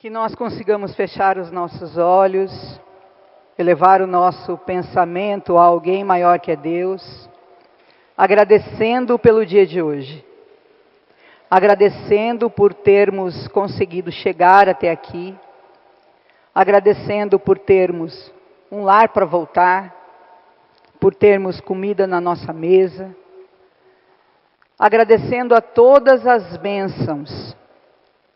Que nós consigamos fechar os nossos olhos, elevar o nosso pensamento a alguém maior que é Deus, agradecendo pelo dia de hoje, agradecendo por termos conseguido chegar até aqui, agradecendo por termos um lar para voltar, por termos comida na nossa mesa, agradecendo a todas as bênçãos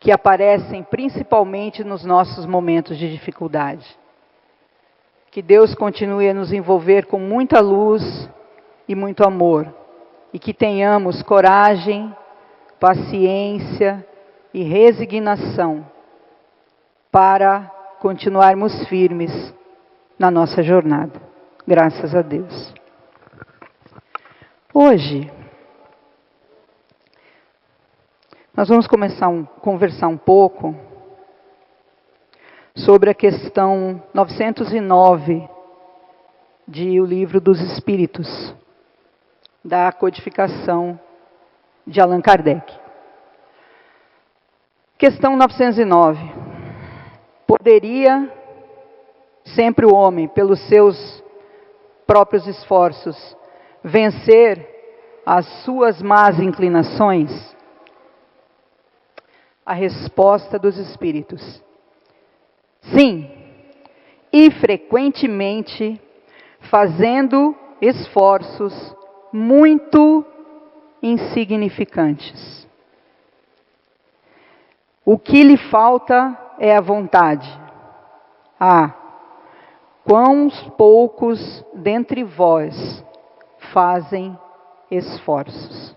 que aparecem principalmente nos nossos momentos de dificuldade. Que Deus continue a nos envolver com muita luz e muito amor, e que tenhamos coragem, paciência e resignação para continuarmos firmes na nossa jornada. Graças a Deus. Hoje, nós vamos conversar um pouco sobre a questão 909 de O Livro dos Espíritos, da codificação de Allan Kardec. Questão 909. Poderia sempre o homem, pelos seus próprios esforços, vencer as suas más inclinações? A resposta dos Espíritos: sim, e frequentemente fazendo esforços muito insignificantes. O que lhe falta é a vontade. Quão poucos dentre vós fazem esforços.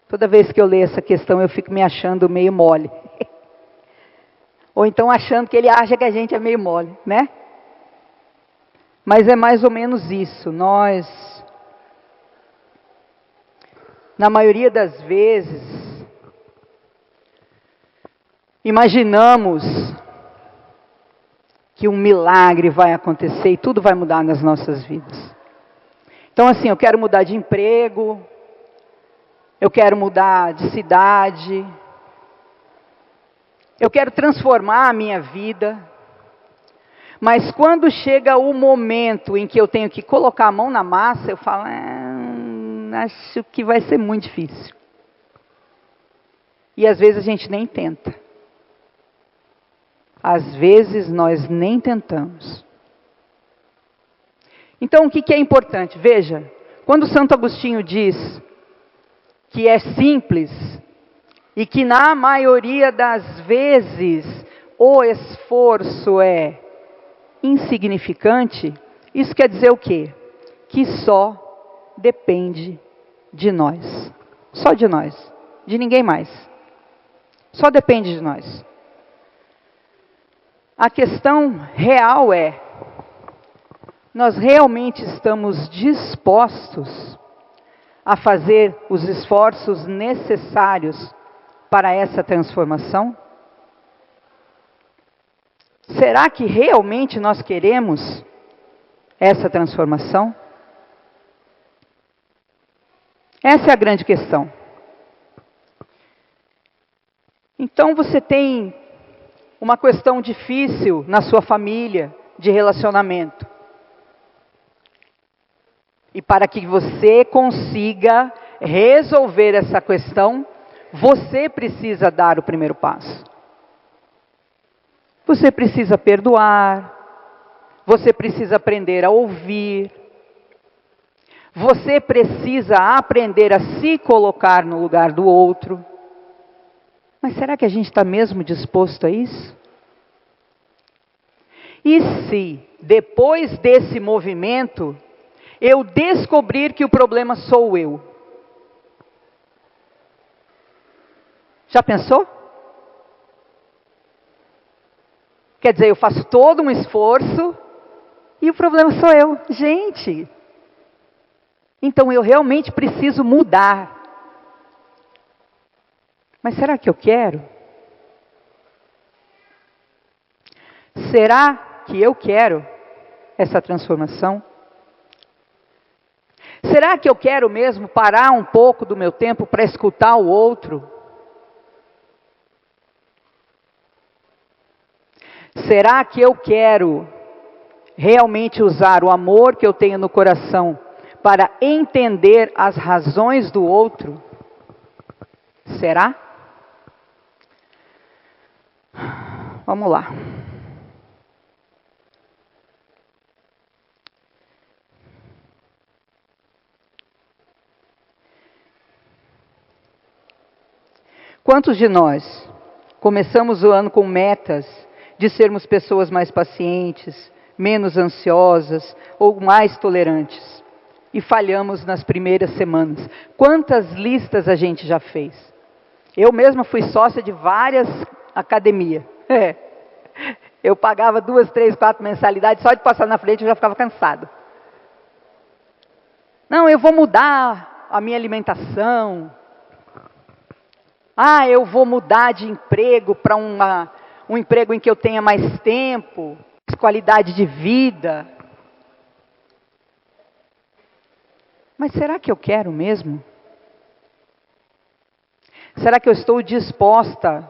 Toda vez que eu leio essa questão, eu fico me achando meio mole. Ou então achando que ele acha que a gente é meio mole, né? Mas é mais ou menos isso. Nós, na maioria das vezes, imaginamos que um milagre vai acontecer e tudo vai mudar nas nossas vidas. Então assim, eu quero mudar de emprego, eu quero mudar de cidade, eu quero transformar a minha vida, mas quando chega o momento em que eu tenho que colocar a mão na massa, eu falo, acho que vai ser muito difícil. E às vezes a gente nem tenta. Às vezes nós nem tentamos. Então o que é importante? Veja, quando Santo Agostinho diz que é simples e que na maioria das vezes o esforço é insignificante, isso quer dizer o quê? Que só depende de nós. Só de nós. De ninguém mais. Só depende de nós. A questão real é, nós realmente estamos dispostos a fazer os esforços necessários para essa transformação? Será que realmente nós queremos essa transformação? Essa é a grande questão. Então você tem uma questão difícil na sua família, de relacionamento. E para que você consiga resolver essa questão, você precisa dar o primeiro passo. Você precisa perdoar, você precisa aprender a ouvir, você precisa aprender a se colocar no lugar do outro. Mas será que a gente está mesmo disposto a isso? E se, depois desse movimento, eu descobrir que o problema sou eu? Já pensou? Quer dizer, eu faço todo um esforço e o problema sou eu. Gente, então eu realmente preciso mudar. Mas será que eu quero? Será que eu quero essa transformação? Será que eu quero mesmo parar um pouco do meu tempo para escutar o outro? Será que eu quero realmente usar o amor que eu tenho no coração para entender as razões do outro? Será? Vamos lá. Quantos de nós começamos o ano com metas de sermos pessoas mais pacientes, menos ansiosas ou mais tolerantes? E falhamos nas primeiras semanas. Quantas listas a gente já fez? Eu mesma fui sócia de várias academias. Eu pagava 2, 3, 4 mensalidades, só de passar na frente eu já ficava cansado. Não, eu vou mudar a minha alimentação. Eu vou mudar de emprego para um emprego em que eu tenha mais tempo, mais qualidade de vida. Mas será que eu quero mesmo? Será que eu estou disposta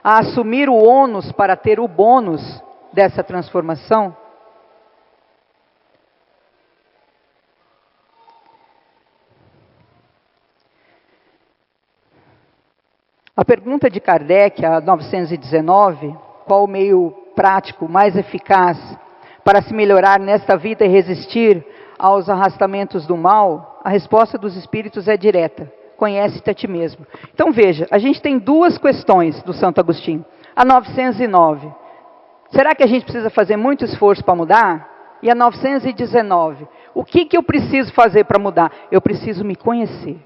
a assumir o ônus para ter o bônus dessa transformação? A pergunta de Kardec, a 919, qual o meio prático mais eficaz para se melhorar nesta vida e resistir aos arrastamentos do mal? A resposta dos espíritos é direta: conhece-te a ti mesmo. Então veja, a gente tem duas questões do Santo Agostinho. A 909, será que a gente precisa fazer muito esforço para mudar? E a 919, o que eu preciso fazer para mudar? Eu preciso me conhecer.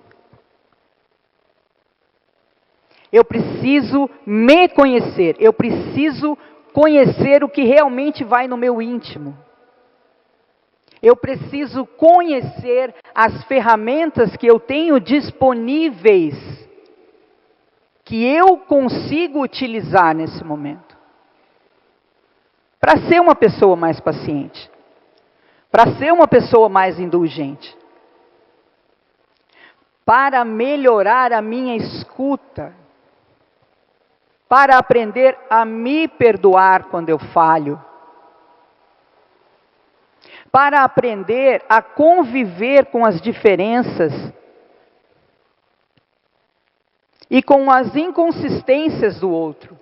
Eu preciso me conhecer, eu preciso conhecer o que realmente vai no meu íntimo. Eu preciso conhecer as ferramentas que eu tenho disponíveis, que eu consigo utilizar nesse momento, para ser uma pessoa mais paciente, para ser uma pessoa mais indulgente, para melhorar a minha escuta, para aprender a me perdoar quando eu falho, para aprender a conviver com as diferenças e com as inconsistências do outro,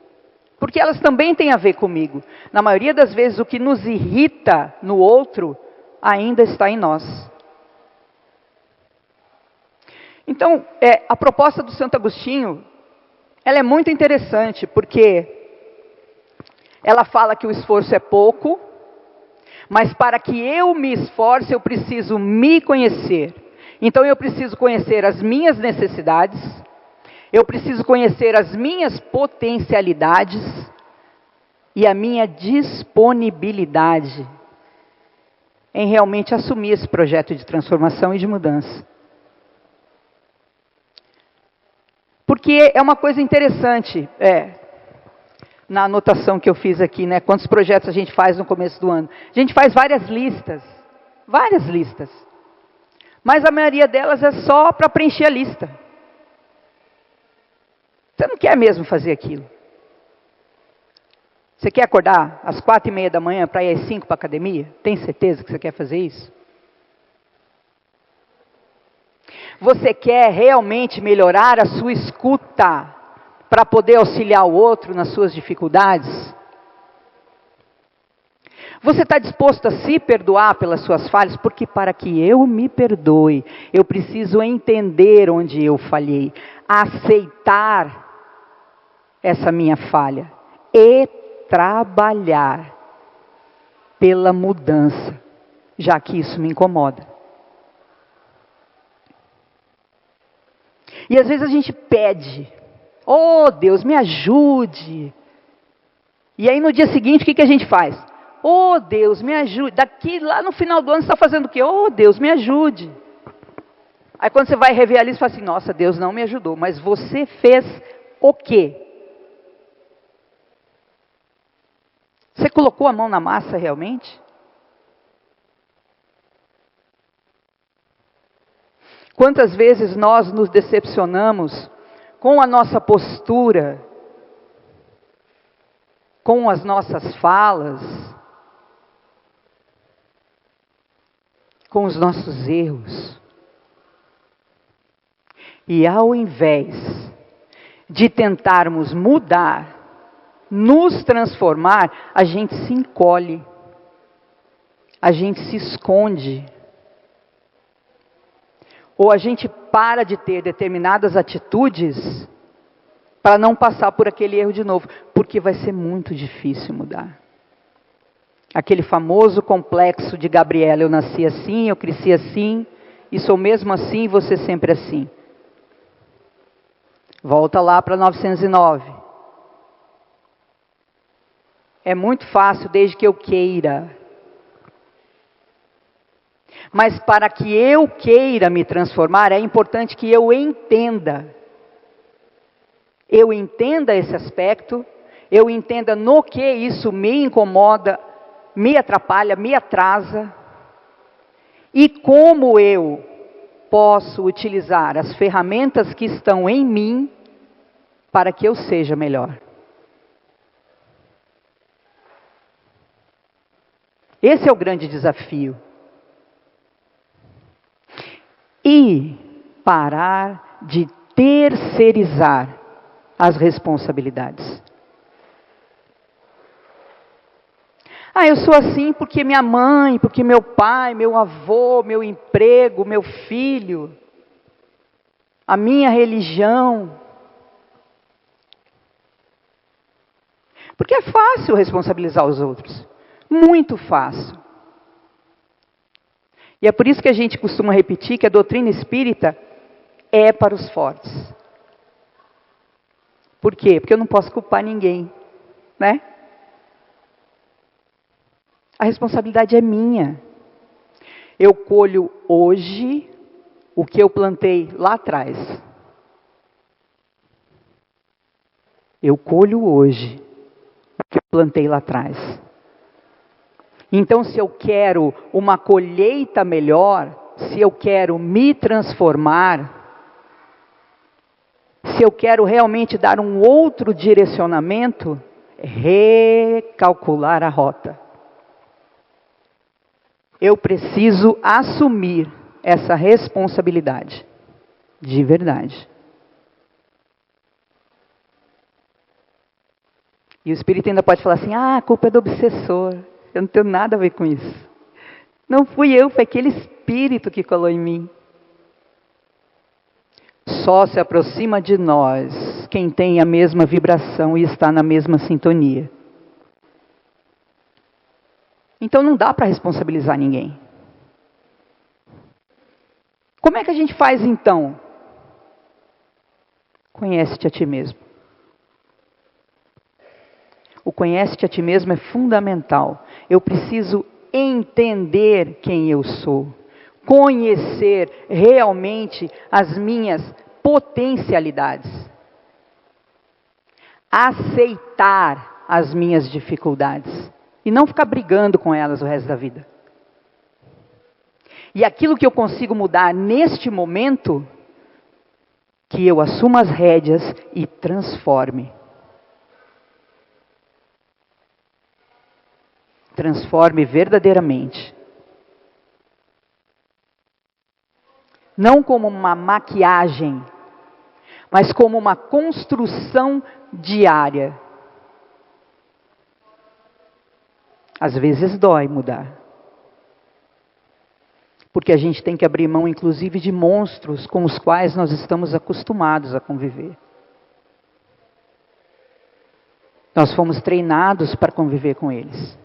porque elas também têm a ver comigo. Na maioria das vezes, o que nos irrita no outro ainda está em nós. Então, a proposta do Santo Agostinho, ela é muito interessante, porque ela fala que o esforço é pouco, mas para que eu me esforce, eu preciso me conhecer. Então eu preciso conhecer as minhas necessidades, eu preciso conhecer as minhas potencialidades e a minha disponibilidade em realmente assumir esse projeto de transformação e de mudança. Porque é uma coisa interessante, na anotação que eu fiz aqui, né? Quantos projetos a gente faz no começo do ano? A gente faz várias listas. Mas a maioria delas é só para preencher a lista. Você não quer mesmo fazer aquilo. Você quer acordar às 4:30 da manhã para ir às 5 para a academia? Tem certeza que você quer fazer isso? Você quer realmente melhorar a sua escuta para poder auxiliar o outro nas suas dificuldades? Você está disposto a se perdoar pelas suas falhas? Porque para que eu me perdoe, eu preciso entender onde eu falhei, aceitar essa minha falha e trabalhar pela mudança, já que isso me incomoda. E às vezes a gente pede, oh Deus, me ajude. E aí no dia seguinte o que a gente faz? Oh Deus, me ajude. Daqui lá no final do ano você está fazendo o quê? Oh Deus, me ajude. Aí quando você vai rever a lista, você fala assim, nossa, Deus não me ajudou. Mas você fez o quê? Você colocou a mão na massa realmente? Quantas vezes nós nos decepcionamos com a nossa postura com as nossas falas, com os nossos erros. E ao invés de tentarmos mudar, nos transformar, a gente se encolhe, a gente se esconde, ou a gente para de ter determinadas atitudes para não passar por aquele erro de novo, porque vai ser muito difícil mudar. Aquele famoso complexo de Gabriela, eu nasci assim, eu cresci assim, e sou mesmo assim e você sempre assim. Volta lá para 909. É muito fácil desde que eu queira. Mas para que eu queira me transformar, é importante que eu entenda. Eu entenda esse aspecto, eu entenda no que isso me incomoda, me atrapalha, me atrasa. E como eu posso utilizar as ferramentas que estão em mim para que eu seja melhor. Esse é o grande desafio. E parar de terceirizar as responsabilidades. Eu sou assim porque minha mãe, porque meu pai, meu avô, meu emprego, meu filho, a minha religião. Porque é fácil responsabilizar os outros. Muito fácil. E é por isso que a gente costuma repetir que a doutrina espírita é para os fortes. Por quê? Porque eu não posso culpar ninguém, né? A responsabilidade é minha. Eu colho hoje o que eu plantei lá atrás. Eu colho hoje o que eu plantei lá atrás. Então, se eu quero uma colheita melhor, se eu quero me transformar, se eu quero realmente dar um outro direcionamento, recalcular a rota. Eu preciso assumir essa responsabilidade, de verdade. E o espírito ainda pode falar assim, a culpa é do obsessor, eu não tenho nada a ver com isso. Não fui eu, foi aquele espírito que colou em mim. Só se aproxima de nós quem tem a mesma vibração e está na mesma sintonia. Então não dá para responsabilizar ninguém. Como é que a gente faz então? Conhece-te a ti mesmo. O conhece-te a ti mesmo é fundamental. Eu preciso entender quem eu sou. Conhecer realmente as minhas potencialidades. Aceitar as minhas dificuldades. E não ficar brigando com elas o resto da vida. E aquilo que eu consigo mudar neste momento, que eu assuma as rédeas e transforme. Transforme verdadeiramente. Não como uma maquiagem, mas como uma construção diária. Às vezes dói mudar. Porque a gente tem que abrir mão, inclusive, de monstros com os quais nós estamos acostumados a conviver. Nós fomos treinados para conviver com eles.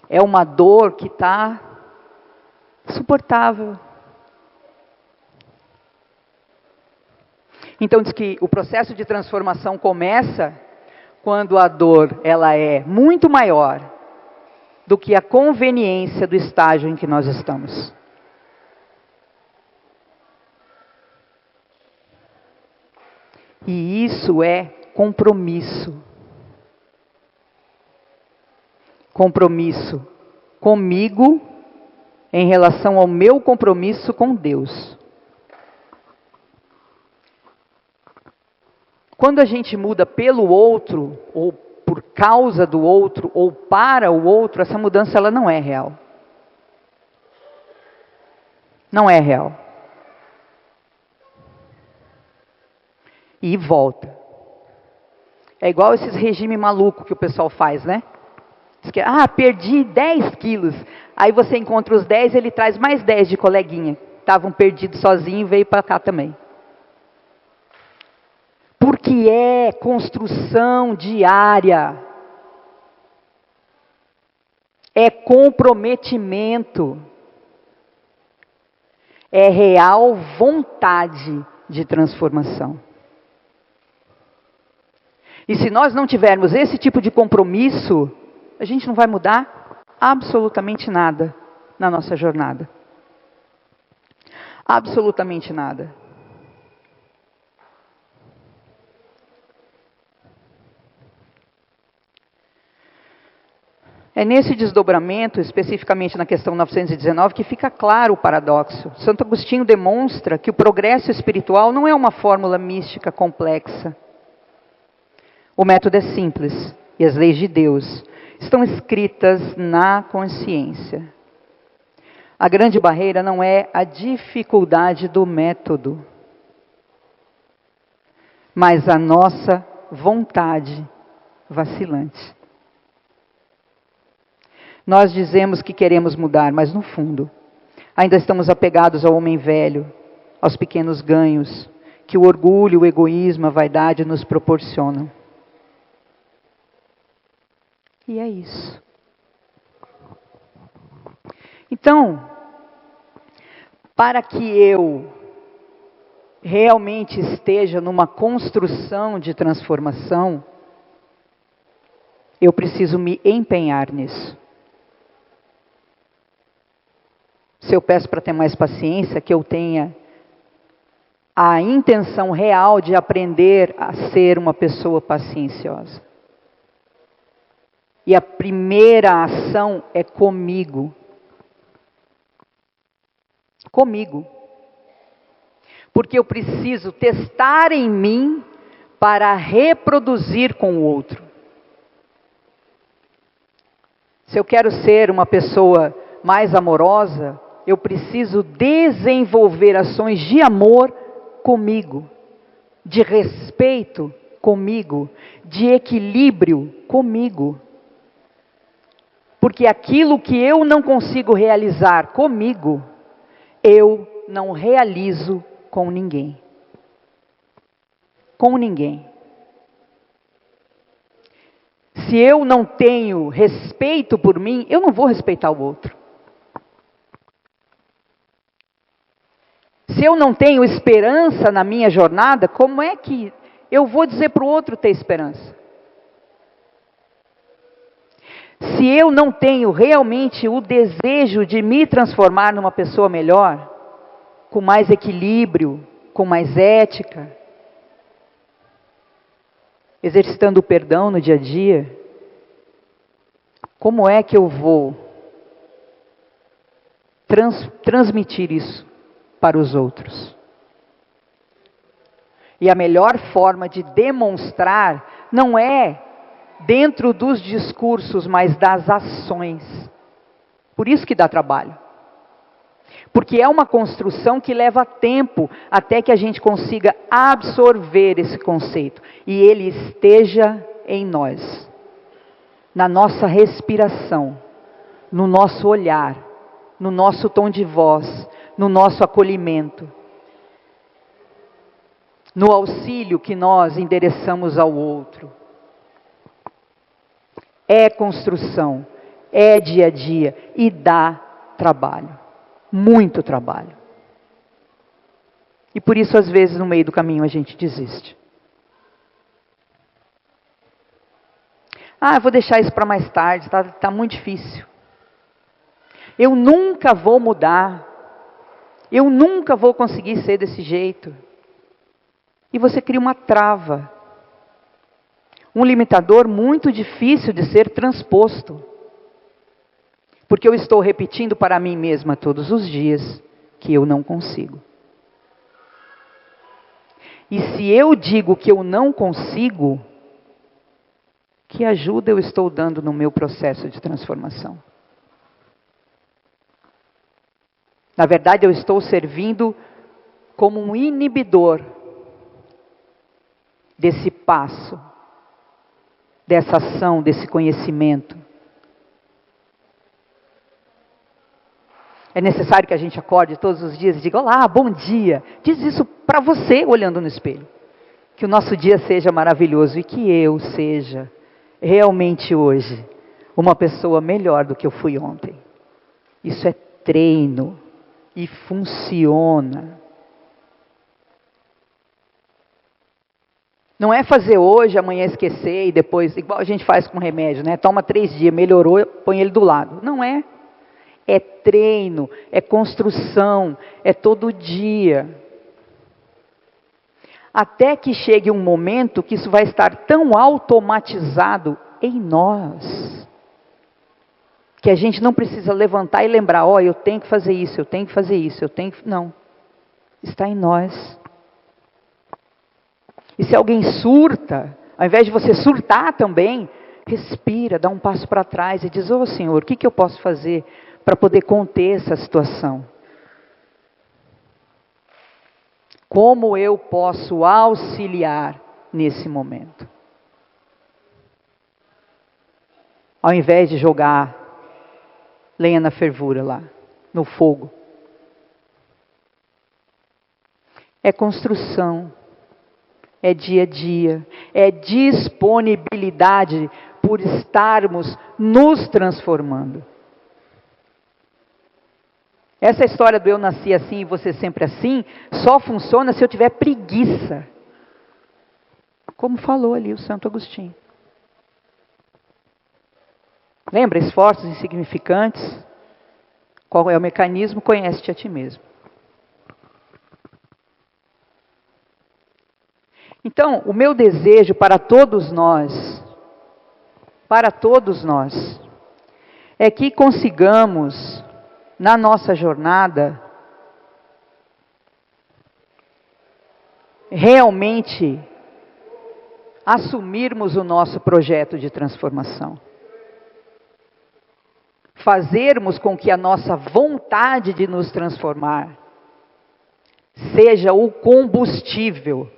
É uma dor que está suportável. Então diz que o processo de transformação começa quando a dor ela é muito maior do que a conveniência do estágio em que nós estamos. E isso é compromisso. Compromisso comigo em relação ao meu compromisso com Deus. Quando a gente muda pelo outro, ou por causa do outro, ou para o outro, essa mudança ela não é real. Não é real. E volta. É igual esses regime maluco que o pessoal faz, né? Diz que, perdi 10 quilos. Aí você encontra os 10, ele traz mais 10 de coleguinha. Estavam perdidos sozinho e veio para cá também. Porque é construção diária. É comprometimento. É real vontade de transformação. E se nós não tivermos esse tipo de compromisso, a gente não vai mudar absolutamente nada na nossa jornada. Absolutamente nada. É nesse desdobramento, especificamente na questão 919, que fica claro o paradoxo. Santo Agostinho demonstra que o progresso espiritual não é uma fórmula mística complexa. O método é simples e as leis de Deus estão escritas na consciência. A grande barreira não é a dificuldade do método, mas a nossa vontade vacilante. Nós dizemos que queremos mudar, mas no fundo, ainda estamos apegados ao homem velho, aos pequenos ganhos, que o orgulho, o egoísmo, a vaidade nos proporcionam. E é isso. Então, para que eu realmente esteja numa construção de transformação, eu preciso me empenhar nisso. Se eu peço para ter mais paciência, que eu tenha a intenção real de aprender a ser uma pessoa pacienciosa. E a primeira ação é comigo. Comigo. Porque eu preciso testar em mim para reproduzir com o outro. Se eu quero ser uma pessoa mais amorosa, eu preciso desenvolver ações de amor comigo, de respeito comigo, de equilíbrio comigo. Porque aquilo que eu não consigo realizar comigo, eu não realizo com ninguém. Com ninguém. Se eu não tenho respeito por mim, eu não vou respeitar o outro. Se eu não tenho esperança na minha jornada, como é que eu vou dizer para o outro ter esperança? Se eu não tenho realmente o desejo de me transformar numa pessoa melhor, com mais equilíbrio, com mais ética, exercitando o perdão no dia a dia, como é que eu vou transmitir isso para os outros? E a melhor forma de demonstrar não é dentro dos discursos, mas das ações. Por isso que dá trabalho. Porque é uma construção que leva tempo até que a gente consiga absorver esse conceito e ele esteja em nós, na nossa respiração, no nosso olhar, no nosso tom de voz, no nosso acolhimento, no auxílio que nós endereçamos ao outro. É construção, é dia a dia e dá trabalho, muito trabalho. E por isso, às vezes, no meio do caminho a gente desiste. Eu vou deixar isso para mais tarde, tá muito difícil. Eu nunca vou mudar. Eu nunca vou conseguir ser desse jeito. E você cria uma trava. Um limitador muito difícil de ser transposto. Porque eu estou repetindo para mim mesma todos os dias que eu não consigo. E se eu digo que eu não consigo, que ajuda eu estou dando no meu processo de transformação? Na verdade, eu estou servindo como um inibidor desse passo, dessa ação, desse conhecimento. É necessário que a gente acorde todos os dias e diga: olá, bom dia. Diz isso para você olhando no espelho. Que o nosso dia seja maravilhoso e que eu seja realmente hoje uma pessoa melhor do que eu fui ontem. Isso é treino e funciona. Não é fazer hoje, amanhã esquecer e depois, igual a gente faz com remédio, né? Toma 3 dias, melhorou, põe ele do lado. Não é. É treino, é construção, é todo dia. Até que chegue um momento que isso vai estar tão automatizado em nós, que a gente não precisa levantar e lembrar: ó, eu tenho que fazer isso, eu tenho que fazer isso, eu tenho que... Não. Está em nós. E se alguém surta, ao invés de você surtar também, respira, dá um passo para trás e diz: ô Senhor, o que eu posso fazer para poder conter essa situação? Como eu posso auxiliar nesse momento? Ao invés de jogar lenha na fervura lá, no fogo. É construção, é dia a dia, é disponibilidade por estarmos nos transformando. Essa história do eu nasci assim e você sempre assim, só funciona se eu tiver preguiça. Como falou ali o Santo Agostinho. Lembra? Esforços insignificantes. Qual é o mecanismo? Conhece-te a ti mesmo. Então, o meu desejo para todos nós, é que consigamos, na nossa jornada, realmente assumirmos o nosso projeto de transformação. Fazermos com que a nossa vontade de nos transformar seja o combustível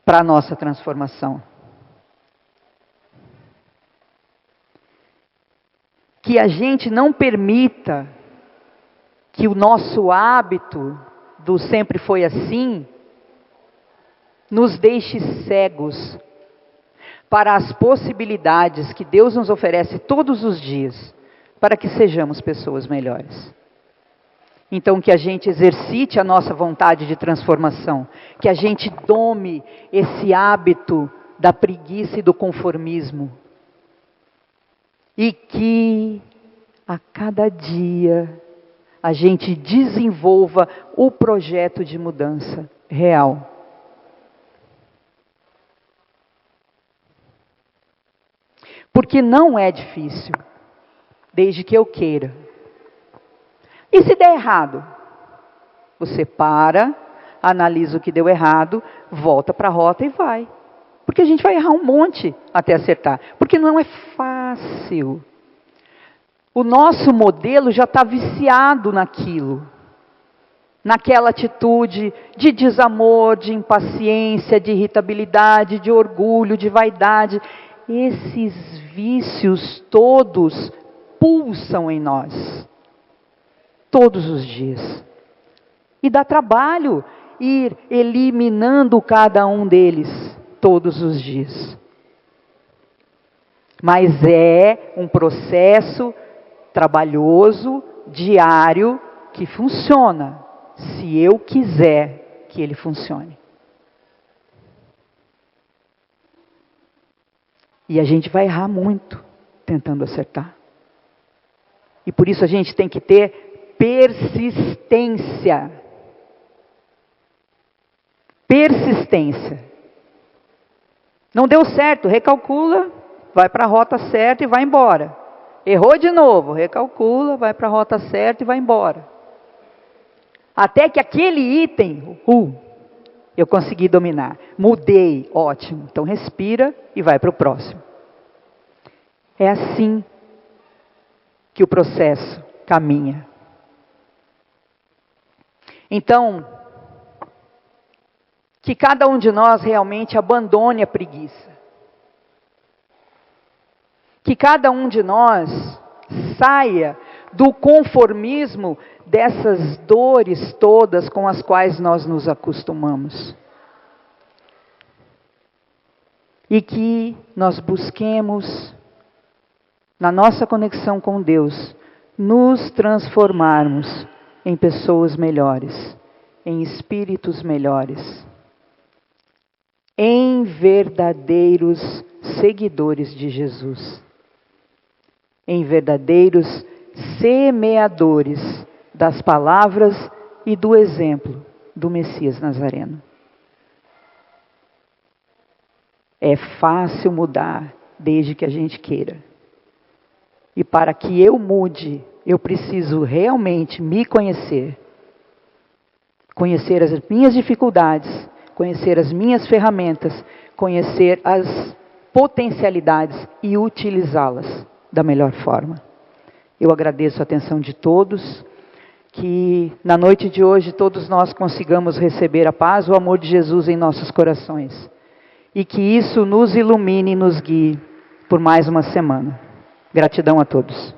para a nossa transformação. Que a gente não permita que o nosso hábito do sempre foi assim nos deixe cegos para as possibilidades que Deus nos oferece todos os dias para que sejamos pessoas melhores. Então, que a gente exercite a nossa vontade de transformação, que a gente dome esse hábito da preguiça e do conformismo, e que a cada dia a gente desenvolva o projeto de mudança real. Porque não é difícil, desde que eu queira. E se der errado? Você para, analisa o que deu errado, volta para a rota e vai. Porque a gente vai errar um monte até acertar. Porque não é fácil. O nosso modelo já está viciado naquilo. Naquela atitude de desamor, de impaciência, de irritabilidade, de orgulho, de vaidade. Esses vícios todos pulsam em nós. Todos os dias. E dá trabalho ir eliminando cada um deles todos os dias. Mas é um processo trabalhoso, diário, que funciona, se eu quiser que ele funcione. E a gente vai errar muito tentando acertar. E por isso a gente tem que ter persistência. Persistência. Não deu certo, recalcula, vai para a rota certa e vai embora. Errou de novo, recalcula, vai para a rota certa e vai embora. Até que aquele item, Eu consegui dominar. Mudei, ótimo. Então respira e vai para o próximo. É assim que o processo caminha. Então, que cada um de nós realmente abandone a preguiça. Que cada um de nós saia do conformismo dessas dores todas com as quais nós nos acostumamos. E que nós busquemos, na nossa conexão com Deus, nos transformarmos em pessoas melhores, em espíritos melhores, em verdadeiros seguidores de Jesus, em verdadeiros semeadores das palavras e do exemplo do Messias Nazareno. É fácil mudar desde que a gente queira. E para que eu mude, eu preciso realmente me conhecer. Conhecer as minhas dificuldades, conhecer as minhas ferramentas, conhecer as potencialidades e utilizá-las da melhor forma. Eu agradeço a atenção de todos, que na noite de hoje todos nós consigamos receber a paz, o amor de Jesus em nossos corações. E que isso nos ilumine e nos guie por mais uma semana. Gratidão a todos.